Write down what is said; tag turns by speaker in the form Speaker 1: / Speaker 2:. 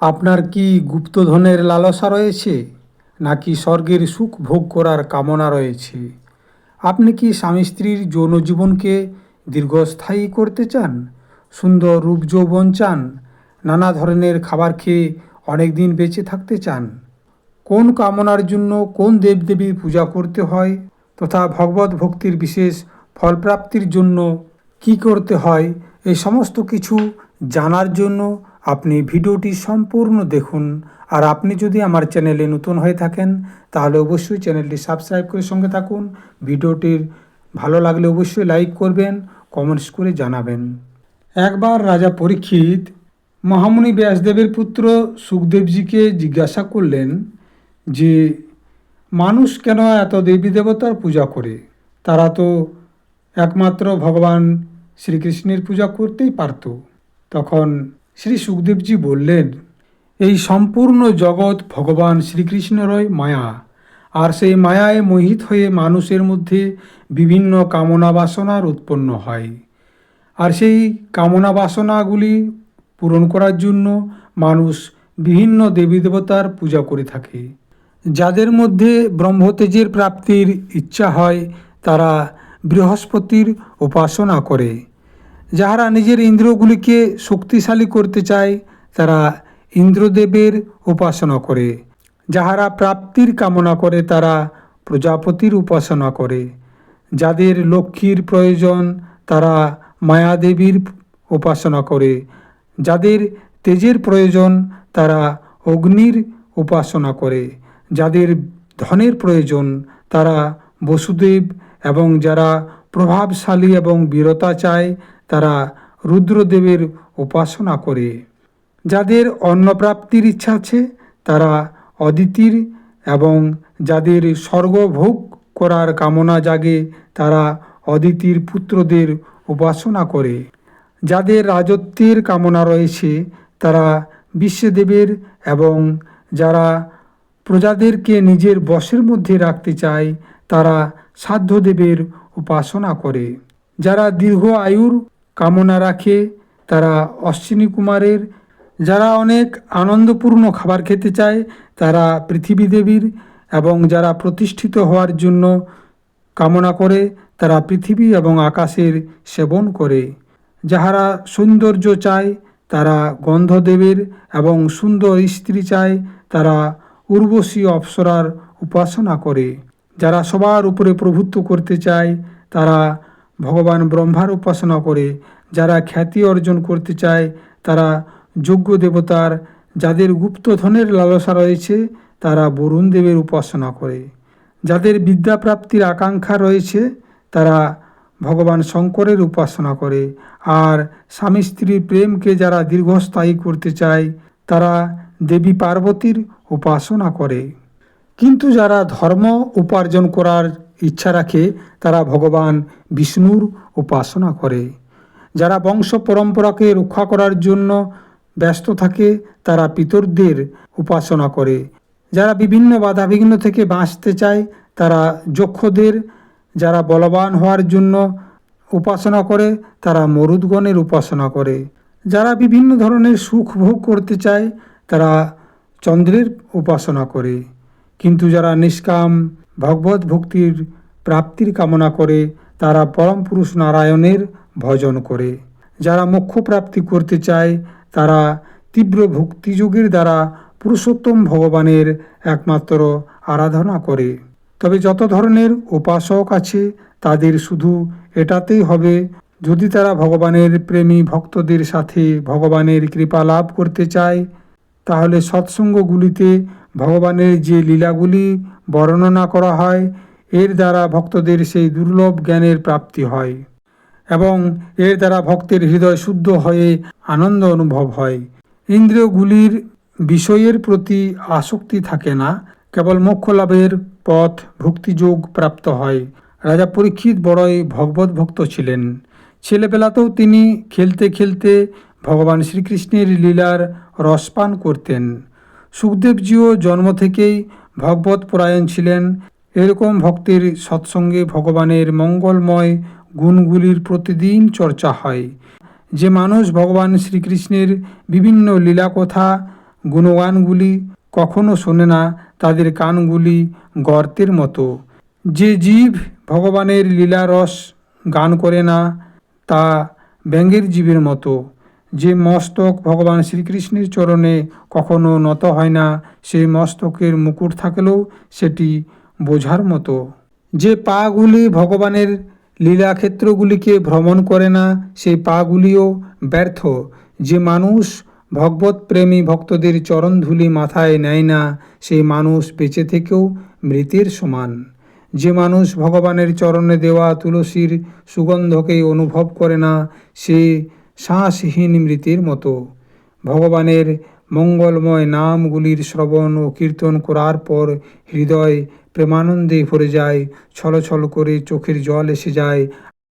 Speaker 1: আপনার কি গুপ্তধনের লালসা রয়েছে, নাকি স্বর্গের সুখ ভোগ করার কামনা রয়েছে? আপনি কি স্বামী স্ত্রীর যৌন জীবনকে দীর্ঘস্থায়ী করতে চান, সুন্দর রূপ যৌবন চান, নানা ধরনের খাবার খেয়ে অনেক দিন বেঁচে থাকতে চান? কোন কামনার জন্য কোন দেবদেবীর পূজা করতে হয় তথা ভগবত ভক্তির বিশেষ ফলপ্রাপ্তির জন্য কি করতে হয়, এই সমস্ত কিছু জানার জন্য আপনি ভিডিওটি সম্পূর্ণ দেখুন। আর আপনি যদি আমার চ্যানেলে নতুন হয়ে থাকেন তাহলে অবশ্যই চ্যানেলটি সাবস্ক্রাইব করে সঙ্গে থাকুন। ভিডিওটির ভালো লাগলে অবশ্যই লাইক করবেন, কমেন্টস করে জানাবেন। একবার রাজা পরীক্ষিত মহামুনি ব্যাসদেবের পুত্র সুখদেবজিকে জিজ্ঞাসা করলেন যে মানুষ কেন এত দেবী দেবতার পূজা করে? তারা তো একমাত্র ভগবান শ্রীকৃষ্ণের পূজা করতেই পারত। তখন শ্রী সুখদেবজি বললেন, এই সম্পূর্ণ জগৎ ভগবান শ্রীকৃষ্ণেরই মায়া, আর সেই মায়ায় মোহিত হয়ে মানুষের মধ্যে বিভিন্ন কামনা বাসনার উৎপন্ন হয়। আর সেই কামনা বাসনাগুলি পূরণ করার জন্য মানুষ বিভিন্ন দেবী দেবতার পূজা করে থাকে। যাদের মধ্যে ব্রহ্মতেজের প্রাপ্তির ইচ্ছা হয় তারা বৃহস্পতির উপাসনা করে। যাহারা নিজের ইন্দ্রিয়গুলিকে শক্তিশালী করতে চায় তারা ইন্দ্রদেবের উপাসনা করে। যাহারা প্রাপ্তির কামনা করে তারা প্রজাপতির উপাসনা করে। যাদের লক্ষ্মীর প্রয়োজন তারা মায়াদেবীর উপাসনা করে। যাদের তেজের প্রয়োজন তারা অগ্নির উপাসনা করে। যাদের ধনের প্রয়োজন তারা বসুদেব, এবং যারা প্রভাবশালী এবং বীরতা চায় তারা রুদ্রদেবের উপাসনা করে। যাদের অন্নপ্রাপ্তির ইচ্ছা আছে তারা অদিতির, এবং যাদের স্বর্গভোগ করার কামনা জাগে তারা অদিতির পুত্রদের উপাসনা করে। যাদের রাজত্বের কামনা রয়েছে তারা বিশ্বদেবের, এবং যারা প্রজাদেরকে নিজের বশের মধ্যে রাখতে চায় তারা সাধ্যদেবের উপাসনা করে। যারা দীর্ঘ আয়ুর কামনা রাখে তারা অশ্বিনী কুমারের, যারা অনেক আনন্দপূর্ণ খাবার খেতে চায় তারা পৃথিবী দেবীর, এবং যারা প্রতিষ্ঠিত হওয়ার জন্য কামনা করে তারা পৃথিবী এবং আকাশের সেবন করে। যাহারা সৌন্দর্য চায় তারা গন্ধদেবের, এবং সুন্দর স্ত্রী চায় তারা উর্বশী অপ্সরার উপাসনা করে। যারা সবার উপরে প্রভুত্ব করতে চায় তারা ভগবান ব্রহ্মার উপাসনা করে। যারা খ্যাতি অর্জন করতে চায় তারা যজ্ঞ দেবতার, যাদের গুপ্তধনের লালসা রয়েছে তারা বরুণ দেবের উপাসনা করে। যাদের বিদ্যাপ্রাপ্তির আকাঙ্ক্ষা রয়েছে তারা ভগবান শঙ্করের উপাসনা করে। আর স্বামী স্ত্রীর প্রেমকে যারা দীর্ঘস্থায়ী করতে চায় তারা দেবী পার্বতীর উপাসনা করে। কিন্তু যারা ধর্ম উপার্জন করার ইচ্ছা রাখে তারা ভগবান বিষ্ণুর উপাসনা করে। যারা বংশ পরম্পরাকে রক্ষা করার জন্য ব্যস্ত থাকে তারা পিতরদের উপাসনা করে। যারা বিভিন্ন বাধাবিঘ্ন থেকে বাঁচতে চায় তারা যক্ষদের, যারা বলবান হওয়ার জন্য উপাসনা করে তারা মরুদ্গণের উপাসনা করে। যারা বিভিন্ন ধরনের সুখ ভোগ করতে চায় তারা চন্দ্রের উপাসনা করে। কিন্তু যারা নিষ্কাম ভগবত ভক্তির প্রাপ্তির কামনা করে তারা পরম পুরুষ নারায়ণের ভজন করে। যারা মোক্ষ প্রাপ্তি করতে চায় তারা তীব্র ভক্তিযোগের দ্বারা পুরুষোত্তম ভগবানের একমাত্র আরাধনা করে। তবে যত ধরনের উপাসক আছে তাদের শুধু এটাতেই হবে, যদি তারা ভগবানের প্রেমী ভক্তদের সাথে ভগবানের কৃপা লাভ করতে চায় তাহলে সৎসঙ্গগুলিতে ভগবানের যে লীলাগুলি বর্ণনা করা হয় এর দ্বারা ভক্তদের সেই দুর্লভ জ্ঞানের প্রাপ্তি হয়, এবং এর দ্বারা ভক্তের হৃদয় শুদ্ধ হয়ে আনন্দ অনুভব হয়। ইন্দ্রিয়গুলির বিষয়ের প্রতি আসক্তি থাকে না, কেবল মোক্ষ লাভের পথ ভক্তিযোগ প্রাপ্ত হয়। রাজা পরীক্ষিত বড়ই ভগবত ভক্ত ছিলেন। ছেলেবেলাতেও তিনি খেলতে খেলতে ভগবান শ্রীকৃষ্ণের লীলার রসপান করতেন। সুখদেবজিও জন্ম থেকেই ভগবত পরায়ণ ছিলেন। এরকম ভক্তের সৎসঙ্গে ভগবানের মঙ্গলময় গুণগুলির প্রতিদিন চর্চা হয়। যে মানুষ ভগবান শ্রীকৃষ্ণের বিভিন্ন লীলা কথা গুণগানগুলি কখনো শোনে না, তাদের কানগুলি গর্তের মতো। যে জীব ভগবানের লীলারস গান করে না, তা ব্যাঙের জীবের মতো। যে মস্তক ভগবান শ্রীকৃষ্ণের চরণে কখনো নত হয় না, সেই মস্তকের মুকুট থাকলেও সেটি বোঝার মতো। যে পাগুলি ভগবানের লীলাক্ষেত্রগুলিকে ভ্রমণ করে না, সেই পাগুলিও ব্যর্থ। যে মানুষ ভগবত প্রেমী ভক্তদের চরণধূলি মাথায় নেয় না, সেই মানুষ বেঁচে থেকেও মৃতের সমান। যে মানুষ ভগবানের চরণে দেওয়া তুলসীর সুগন্ধকে অনুভব করে না, সে শ্বাসহীন মৃতের মতো। ভগবানের মঙ্গলময় নামগুলির শ্রবণ ও কীর্তন করার পর হৃদয় প্রেমানন্দে ভরে যায়, ছলছল করে চোখের জল এসে যায়,